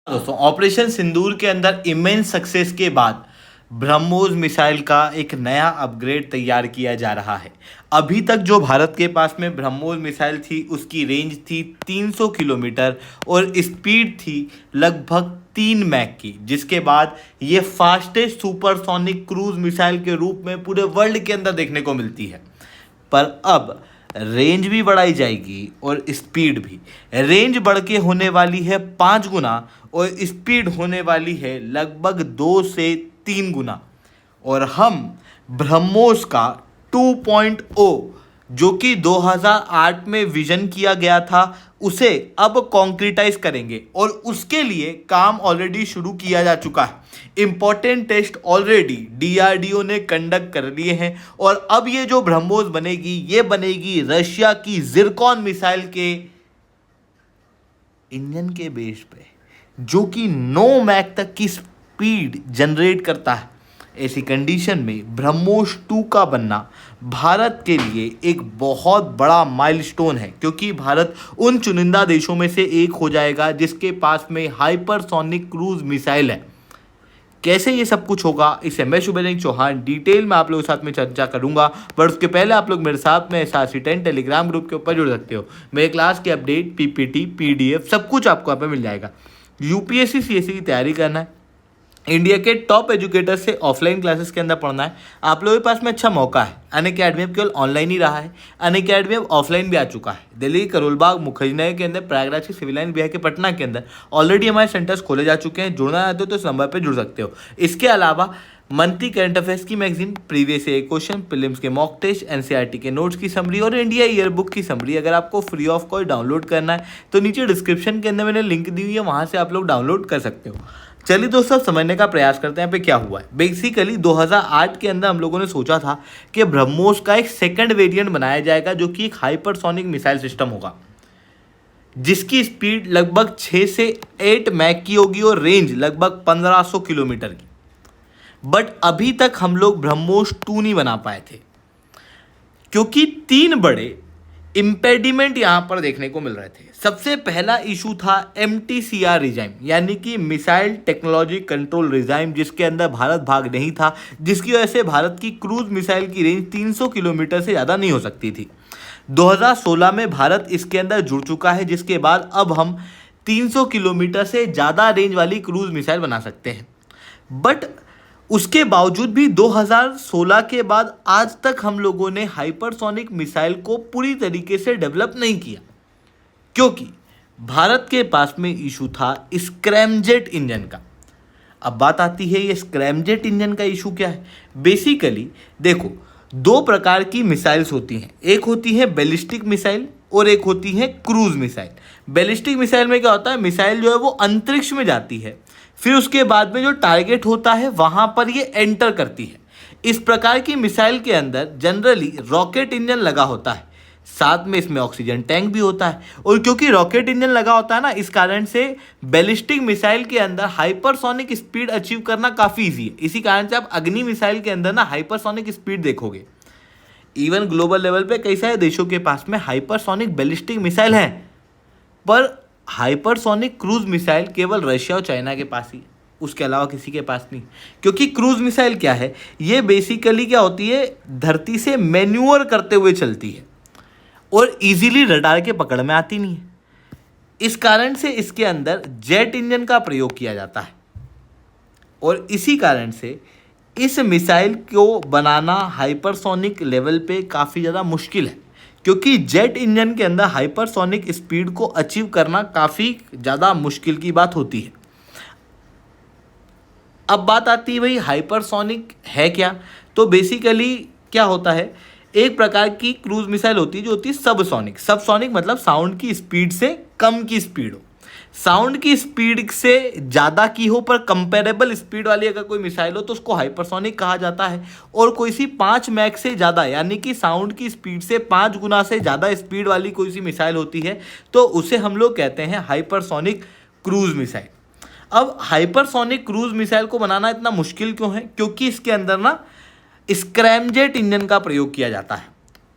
दोस्तों ऑपरेशन सिंदूर के अंदर इमेंस सक्सेस के बाद ब्रह्मोस मिसाइल का एक नया अपग्रेड तैयार किया जा रहा है। अभी तक जो भारत के पास में ब्रह्मोस मिसाइल थी उसकी रेंज थी 300 किलोमीटर और स्पीड थी लगभग 3 मैक की, जिसके बाद ये फास्टेस्ट सुपरसोनिक क्रूज मिसाइल के रूप में पूरे वर्ल्ड के अंदर देखने को मिलती है। पर अब रेंज भी बढ़ाई जाएगी और स्पीड भी। रेंज बढ़ के होने वाली है 5 गुना और स्पीड होने वाली है लगभग 2 से 3 गुना। और हम ब्रह्मोस का 2.0 जो कि 2008 में विजन किया गया था उसे अब कॉन्क्रीटाइज करेंगे और उसके लिए काम ऑलरेडी शुरू किया जा चुका है। इंपॉर्टेंट टेस्ट ऑलरेडी डीआरडीओ ने कंडक्ट कर लिए हैं और अब ये जो ब्रह्मोस बनेगी ये बनेगी रशिया की जिरकॉन मिसाइल के इंजन के बेस पे, जो कि 9 मैक तक की स्पीड जनरेट करता है। ऐसी कंडीशन में ब्रह्मोस 2 का बनना भारत के लिए एक बहुत बड़ा माइलस्टोन है, क्योंकि भारत उन चुनिंदा देशों में से एक हो जाएगा जिसके पास में हाइपरसोनिक क्रूज मिसाइल है। कैसे ये सब कुछ होगा इसे मैं शुभेंद्र चौहान डिटेल में आप लोगों के साथ में चर्चा करूंगा। पर उसके पहले आप लोग मेरे साथ में SRC10 टेलीग्राम ग्रुप के ऊपर जुड़ सकते हो। मेरे क्लास की अपडेट, पीपीटी, पीडीएफ सब कुछ आपको यहाँ पे मिल जाएगा। यूपीएससी सीएससी की तैयारी करना है, इंडिया के टॉप एजुकेटर से ऑफलाइन क्लासेस के अंदर पढ़ना है, आप लोगों के पास में अच्छा मौका है। अनअकैडमी अब केवल ऑनलाइन ही रहा है, अनअकैडमी अब ऑफलाइन भी आ चुका है। दिल्ली के करोलबाग, मुखर्जी के अंदर, प्रयागराज के सिविल लाइन, बिहार के पटना के अंदर ऑलरेडी हमारे सेंटर्स खोले जा चुके हैं। जुड़ना चाहते हो तो इस नंबर पर जुड़ सकते हो। इसके अलावा मंथली करंट अफेयर्स की magazine, previous year question, prelims के मॉक टेस्ट, एनसीईआरटी के नोट्स की समरी और इंडिया ईयर बुक की समरी अगर आपको फ्री ऑफ कॉस्ट डाउनलोड करना है तो नीचे डिस्क्रिप्शन के अंदर मैंने लिंक दी हुई है, वहाँ से आप लोग डाउनलोड कर सकते हो। चलिए दोस्तों समझने का प्रयास करते हैं यहाँ पे क्या हुआ है। बेसिकली 2008 के अंदर हम लोगों ने सोचा था कि ब्रह्मोस का एक सेकंड वेरिएंट बनाया जाएगा जो कि एक हाइपरसोनिक मिसाइल सिस्टम होगा, जिसकी स्पीड लगभग 6 से 8 मैक की होगी और रेंज लगभग 1500 किलोमीटर की। बट अभी तक हम लोग ब्रह्मोस 2 नहीं बना पाए थे, क्योंकि 3 बड़े इम्पेडिमेंट यहां पर देखने को मिल रहे थे। सबसे पहला इशू था MTCR रिजाइम, यानी कि मिसाइल टेक्नोलॉजी कंट्रोल रिजाइम, जिसके अंदर भारत भाग नहीं था, जिसकी वजह से भारत की क्रूज मिसाइल की रेंज 300 किलोमीटर से ज़्यादा नहीं हो सकती थी। 2016 में भारत इसके अंदर जुड़ चुका है, जिसके बाद अब हम 300 किलोमीटर से ज़्यादा रेंज वाली क्रूज मिसाइल बना सकते हैं। बट उसके बावजूद भी 2016 के बाद आज तक हम लोगों ने हाइपरसोनिक मिसाइल को पूरी तरीके से डेवलप नहीं किया, क्योंकि भारत के पास में इशू था स्क्रैमजेट इंजन का। अब बात आती है ये स्क्रैमजेट इंजन का इशू क्या है। बेसिकली देखो, 2 प्रकार की मिसाइल्स होती हैं, एक होती है बैलिस्टिक मिसाइल और एक होती है क्रूज मिसाइल। बैलिस्टिक मिसाइल में क्या होता है, मिसाइल जो है वो अंतरिक्ष में जाती है, फिर उसके बाद में जो टारगेट होता है वहां पर ये एंटर करती है। इस प्रकार की मिसाइल के अंदर जनरली रॉकेट इंजन लगा होता है, साथ में इसमें ऑक्सीजन टैंक भी होता है। और क्योंकि रॉकेट इंजन लगा होता है ना, इस कारण से बैलिस्टिक मिसाइल के अंदर हाइपरसोनिक स्पीड अचीव करना काफ़ी ईजी है। इसी कारण से आप अग्नि मिसाइल के अंदर ना हाइपरसोनिक स्पीड देखोगे। इवन ग्लोबल लेवल पे कई सारे देशों के पास में हाइपरसोनिक बैलिस्टिक मिसाइल हैं, पर हाइपरसोनिक क्रूज मिसाइल केवल रशिया और चाइना के पास ही, उसके अलावा किसी के पास नहीं। क्योंकि क्रूज मिसाइल क्या है, ये बेसिकली क्या होती है, धरती से मैन्यूअर करते हुए चलती है और इजीली रडार के पकड़ में आती नहीं है। इस कारण से इसके अंदर जेट इंजन का प्रयोग किया जाता है और इसी कारण से इस मिसाइल को बनाना हाइपरसोनिक लेवल पे काफ़ी ज़्यादा मुश्किल है, क्योंकि जेट इंजन के अंदर हाइपरसोनिक स्पीड को अचीव करना काफ़ी ज़्यादा मुश्किल की बात होती है। अब बात आती है भाई हाइपरसोनिक है क्या। तो बेसिकली क्या होता है, एक प्रकार की क्रूज मिसाइल होती है जो होती है सबसोनिक। सबसोनिक मतलब साउंड की स्पीड से कम की स्पीड हो, साउंड की स्पीड से ज़्यादा की हो पर कंपेरेबल स्पीड वाली अगर कोई मिसाइल हो तो उसको हाइपरसोनिक कहा जाता है। और कोई सी 5 मैक से ज़्यादा, यानी कि साउंड की स्पीड से 5 गुना से ज़्यादा स्पीड वाली कोई सी मिसाइल होती है तो उसे हम लोग कहते हैं हाइपरसोनिक क्रूज मिसाइल। अब हाइपरसोनिक क्रूज मिसाइल को बनाना इतना मुश्किल क्यों है, क्योंकि इसके अंदर ना स्क्रैमजेट इंजन का प्रयोग किया जाता है।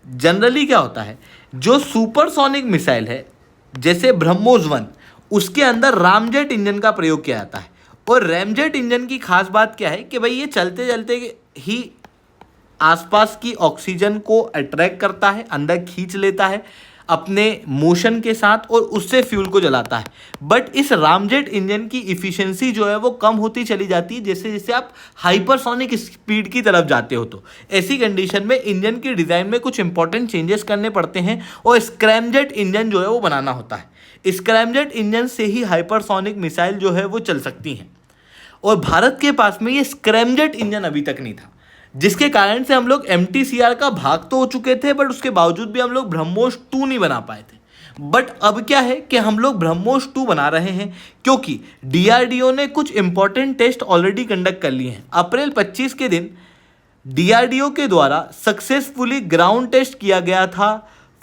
जनरली क्या होता है, जो सुपरसोनिक मिसाइल है जैसे ब्रह्मोस 1 उसके अंदर रामजेट इंजन का प्रयोग किया जाता है। और रैमजेट इंजन की खास बात क्या है कि भाई ये चलते चलते ही आसपास की ऑक्सीजन को अट्रैक्ट करता है, अंदर खींच लेता है अपने मोशन के साथ और उससे फ्यूल को जलाता है। बट इस रामजेट इंजन की इफ़िशियंसी जो है वो कम होती चली जाती है जैसे जैसे आप हाइपरसोनिक स्पीड की तरफ जाते हो। तो ऐसी कंडीशन में इंजन की डिज़ाइन में कुछ इंपॉर्टेंट चेंजेस करने पड़ते हैं और स्क्रैमजेट इंजन जो है वो बनाना होता है। स्क्रैमजेट इंजन से ही हाइपरसोनिक मिसाइल जो है वो चल सकती हैं और भारत के पास में ये स्क्रैमजेट इंजन अभी तक नहीं था, जिसके कारण से हम लोग MTCR का भाग तो हो चुके थे बट उसके बावजूद भी हम लोग ब्रह्मोस 2 नहीं बना पाए थे। बट अब क्या है कि हम लोग ब्रह्मोस 2 बना रहे हैं क्योंकि DRDO ने कुछ इंपॉर्टेंट टेस्ट ऑलरेडी कंडक्ट कर लिए हैं। अप्रैल 25 के दिन DRDO के द्वारा सक्सेसफुली ग्राउंड टेस्ट किया गया था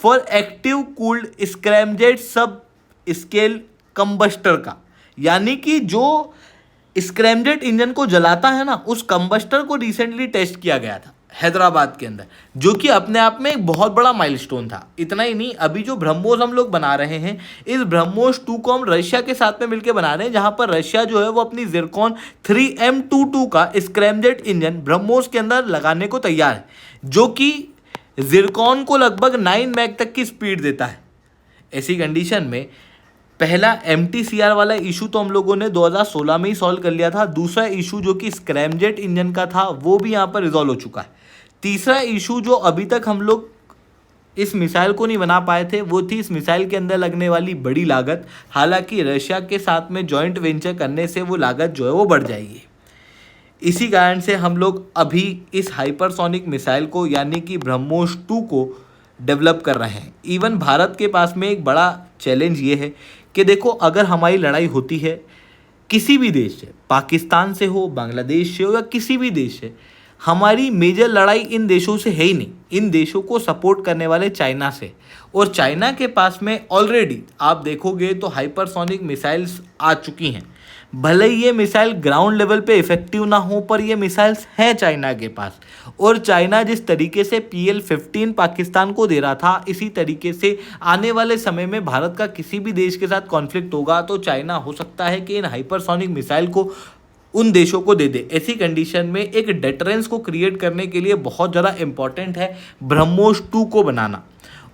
फॉर एक्टिव कूल्ड स्क्रैमजेट सब स्केल कंबस्टर का, यानी कि जो स्क्रैमजेट इंजन को जलाता है ना उस कंबस्टर को रिसेंटली टेस्ट किया गया था हैदराबाद के अंदर, जो कि अपने आप में एक बहुत बड़ा माइलस्टोन था। इतना ही नहीं, अभी जो ब्रह्मोस हम लोग बना रहे हैं इस ब्रह्मोस 2 को हम रशिया के साथ में मिलकर बना रहे हैं, जहां पर रशिया जो है वो अपनी जिरकॉन 3M22 का स्क्रैमजेट इंजन ब्रह्मोस के अंदर लगाने को तैयार है, जो कि जिरकॉन को लगभग 9 मैक तक की स्पीड देता है। ऐसी कंडीशन में पहला MTCR वाला इशू तो हम लोगों ने 2016 में ही सॉल्व कर लिया था। दूसरा इशू जो कि स्क्रैमजेट इंजन का था वो भी यहाँ पर रिजॉल्व हो चुका है। तीसरा इशू जो अभी तक हम लोग इस मिसाइल को नहीं बना पाए थे वो थी इस मिसाइल के अंदर लगने वाली बड़ी लागत। हालांकि रशिया के साथ में जॉइंट वेंचर करने से वो लागत जो है वो बढ़ जाएगी। इसी कारण से हम लोग अभी इस हाइपरसोनिक मिसाइल को यानी कि ब्रह्मोस 2 को डेवलप कर रहे हैं। इवन भारत के पास में एक बड़ा चैलेंज ये है कि देखो, अगर हमारी लड़ाई होती है किसी भी देश से, पाकिस्तान से हो, बांग्लादेश से हो या किसी भी देश से, हमारी मेजर लड़ाई इन देशों से है ही नहीं। इन देशों को सपोर्ट करने वाले चाइना से, और चाइना के पास में ऑलरेडी आप देखोगे तो हाइपरसोनिक मिसाइल्स आ चुकी हैं। भले ही ये मिसाइल ग्राउंड लेवल पे इफेक्टिव ना हो पर ये मिसाइल्स हैं चाइना के पास। और चाइना जिस तरीके से PL-15 पाकिस्तान को दे रहा था, इसी तरीके से आने वाले समय में भारत का किसी भी देश के साथ कॉन्फ्लिक्ट होगा तो चाइना हो सकता है कि इन हाइपरसोनिक मिसाइल को उन देशों को दे दे। ऐसी कंडीशन में एक डेटरेंस को क्रिएट करने के लिए बहुत ज़्यादा इंपॉर्टेंट है ब्रह्मोस 2 को बनाना।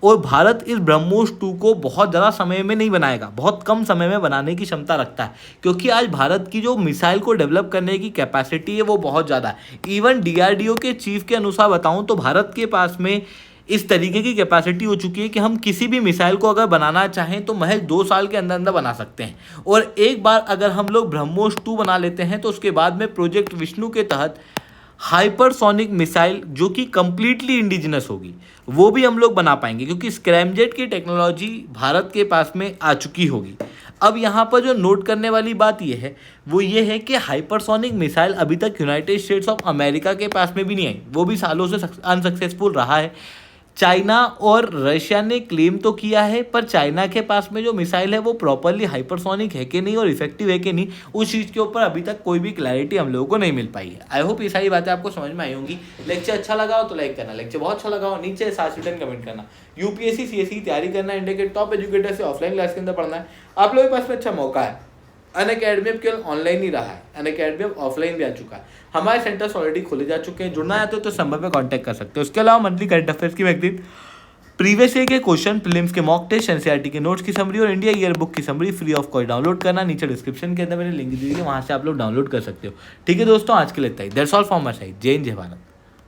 और भारत इस ब्रह्मोस 2 को बहुत ज़्यादा समय में नहीं बनाएगा, बहुत कम समय में बनाने की क्षमता रखता है, क्योंकि आज भारत की जो मिसाइल को डेवलप करने की कैपेसिटी है वो बहुत ज़्यादा है। इवन DRDO के चीफ के अनुसार बताऊं तो भारत के पास में इस तरीके की कैपेसिटी हो चुकी है कि हम किसी भी मिसाइल को अगर बनाना चाहें तो महज 2 साल के अंदर अंदर बना सकते हैं। और एक बार अगर हम लोग ब्रह्मोस 2 बना लेते हैं तो उसके बाद में प्रोजेक्ट विष्णु के तहत हाइपरसोनिक मिसाइल जो कि कंप्लीटली इंडिजिनस होगी वो भी हम लोग बना पाएंगे, क्योंकि स्क्रैमजेट की टेक्नोलॉजी भारत के पास में आ चुकी होगी। अब यहाँ पर जो नोट करने वाली बात ये है वो ये है कि हाइपरसोनिक मिसाइल अभी तक यूनाइटेड स्टेट्स ऑफ अमेरिका के पास में भी नहीं आई, वो भी सालों से अनसक्सेसफुल रहा है। चाइना और रशिया ने क्लेम तो किया है पर चाइना के पास में जो मिसाइल है वो प्रॉपरली हाइपरसोनिक है कि नहीं और इफेक्टिव है कि नहीं, उस चीज़ के ऊपर अभी तक कोई भी क्लैरिटी हम लोगों को नहीं मिल पाई है। आई होप ये सारी बातें आपको समझ में आई होंगी। लेक्चर अच्छा लगा हो तो लाइक करना, लेक्चर बहुत अच्छा लगा हो नीचे 7 रिटर्न कमेंट करना। UPSC CSE की तैयारी करना, इंडिया के टॉप एजुकेटर से ऑफलाइन क्लास के अंदर पढ़ना है, आप लोगों के पास में अच्छा मौका है। अनअकैडमी अब केवल ऑनलाइन ही रहा है, अनअकैडमी अब ऑफलाइन भी आ चुका है। हमारे सेंटर्स ऑलरेडी खोले जा चुके हैं, जुड़ना चाहते हो तो संभव में कांटेक्ट कर सकते हो। उसके अलावा मंथली करंट अफेयर्स की मैगजीन, प्रीवियस ईयर के क्वेश्चन, प्रीलिम्स के मॉक टेस्ट, NCERT के नोट्स की समरी और इंडिया ईयर बुक की summary free of cost download करना, नीचे डिस्क्रिप्शन के अंदर मैंने लिंक दी है, वहाँ से आप लोग डाउनलोड कर सकते हो। ठीक है दोस्तों, आज के लिए इतना ही। That's all from my side. जय हिंद, जय भारत।